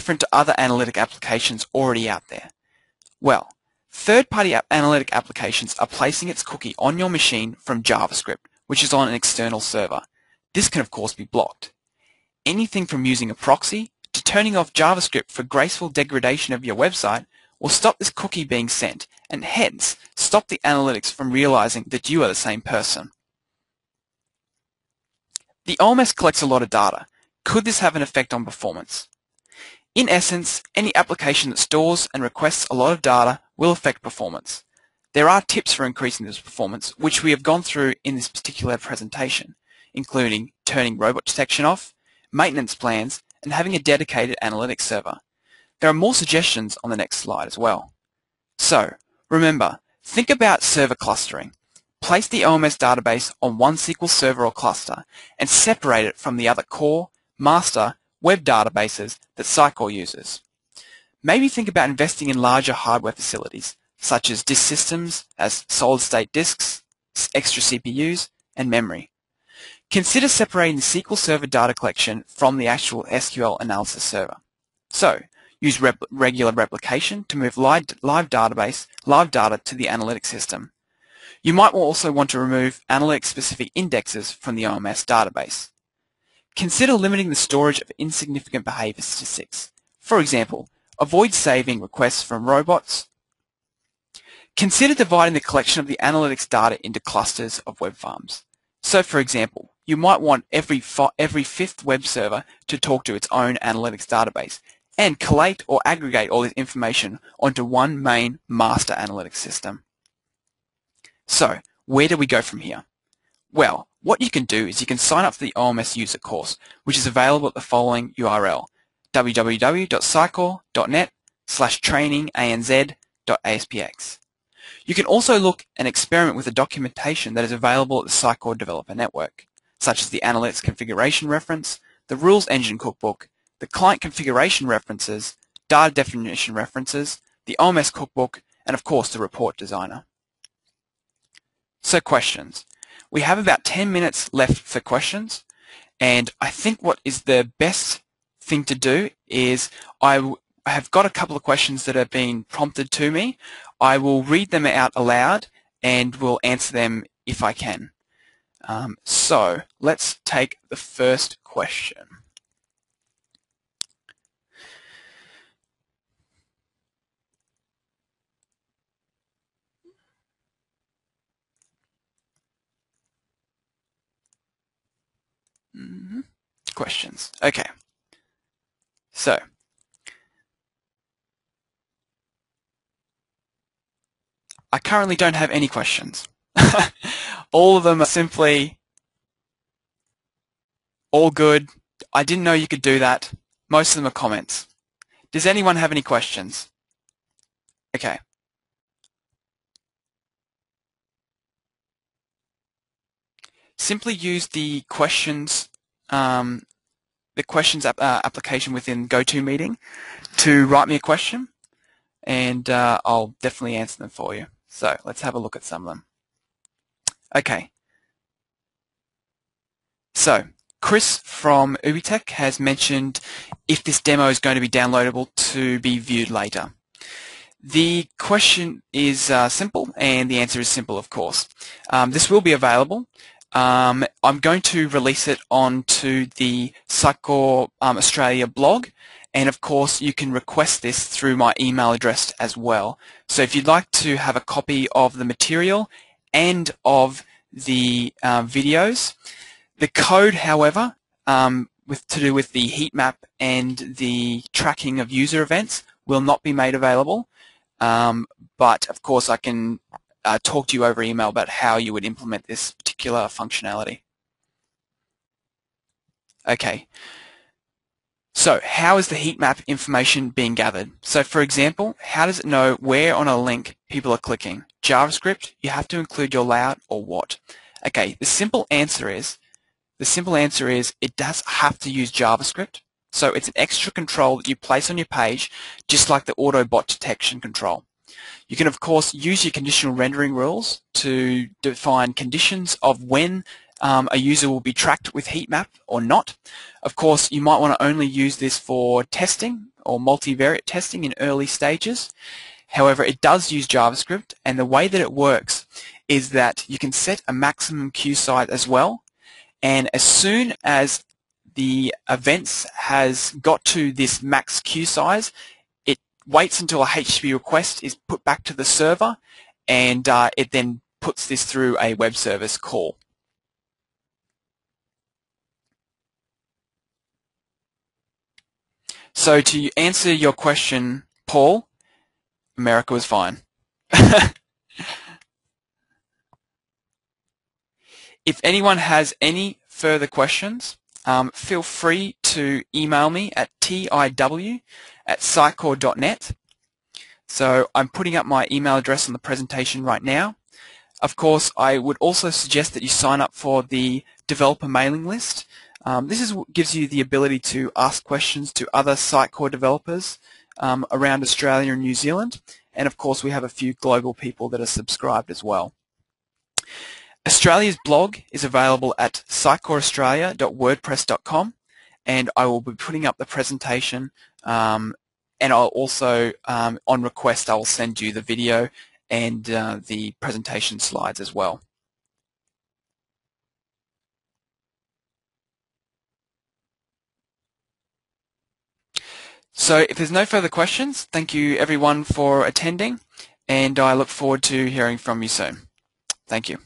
different to other analytic applications already out there? Well, third-party analytic applications are placing its cookie on your machine from JavaScript, which is on an external server. This can of course be blocked. Anything from using a proxy to turning off JavaScript for graceful degradation of your website will stop this cookie being sent and hence stop the analytics from realizing that you are the same person. The OMS collects a lot of data. Could this have an effect on performance? In essence, any application that stores and requests a lot of data will affect performance. There are tips for increasing this performance, which we have gone through in this particular presentation, including turning robot detection off, maintenance plans, and having a dedicated analytics server. There are more suggestions on the next slide as well. So, remember, think about server clustering. Place the OMS database on one SQL server or cluster and separate it from the other core, master, web databases that Sitecore uses. Maybe think about investing in larger hardware facilities, such as disk systems as solid-state disks, extra CPUs, and memory. Consider separating the SQL Server data collection from the actual SQL analysis server. So, use regular replication to move live data to the analytics system. You might also want to remove analytics-specific indexes from the OMS database. Consider limiting the storage of insignificant behavior statistics. For example, avoid saving requests from robots. Consider dividing the collection of the analytics data into clusters of web farms. So, for example, you might want every fifth web server to talk to its own analytics database and collate or aggregate all this information onto one main master analytics system. So, where do we go from here? Well, what you can do is you can sign up for the OMS user course, which is available at the following URL, www.sitecore.net/traininganz.aspx. You can also look and experiment with the documentation that is available at the Sitecore Developer Network, such as the Analytics Configuration Reference, the Rules Engine Cookbook, the Client Configuration References, Data Definition References, the OMS Cookbook, and of course the Report Designer. So questions. We have about 10 minutes left for questions, and I think what is the best thing to do is I have got a couple of questions that have been prompted to me. I will read them out aloud and will answer them if I can. So let's take the first question. Questions. Okay. So, I currently don't have any questions. All of them are simply all good. I didn't know you could do that. Most of them are comments. Does anyone have any questions? Okay. Simply use the questions application within GoToMeeting to write me a question, and I'll definitely answer them for you. So let's have a look at some of them. Okay. So Chris from Ubitech has mentioned if this demo is going to be downloadable to be viewed later. The question is simple, and the answer is simple, of course. This will be available. I'm going to release it onto the Sitecore Australia blog, and of course you can request this through my email address as well. So if you'd like to have a copy of the material and of the videos, the code, however, to do with the heat map and the tracking of user events will not be made available, but of course I can talk to you over email about how you would implement this particular functionality. Okay, so how is the heat map information being gathered? So for example, how does it know where on a link people are clicking? JavaScript, you have to include your layout, or what? Okay, the simple answer is it does have to use JavaScript. So it's an extra control that you place on your page, just like the auto bot detection control. You can, of course, use your conditional rendering rules to define conditions of when a user will be tracked with heat map or not. Of course, you might want to only use this for testing or multivariate testing in early stages. However, it does use JavaScript, and the way that it works is that you can set a maximum queue size as well, and as soon as the events has got to this max queue size, it waits until a HTTP request is put back to the server, and it then puts this through a web service call. So to answer your question, Paul, America was fine. If anyone has any further questions, feel free to email me at tiw@sitecore.net. So I'm putting up my email address on the presentation right now. Of course, I would also suggest that you sign up for the developer mailing list. This gives you the ability to ask questions to other Sitecore developers around Australia and New Zealand. And of course, we have a few global people that are subscribed as well. Australia's blog is available at sitecoreaustralia.wordpress.com, and I will be putting up the presentation, and I'll also, on request, I will send you the video and the presentation slides as well. So if there's no further questions, thank you everyone for attending, and I look forward to hearing from you soon. Thank you.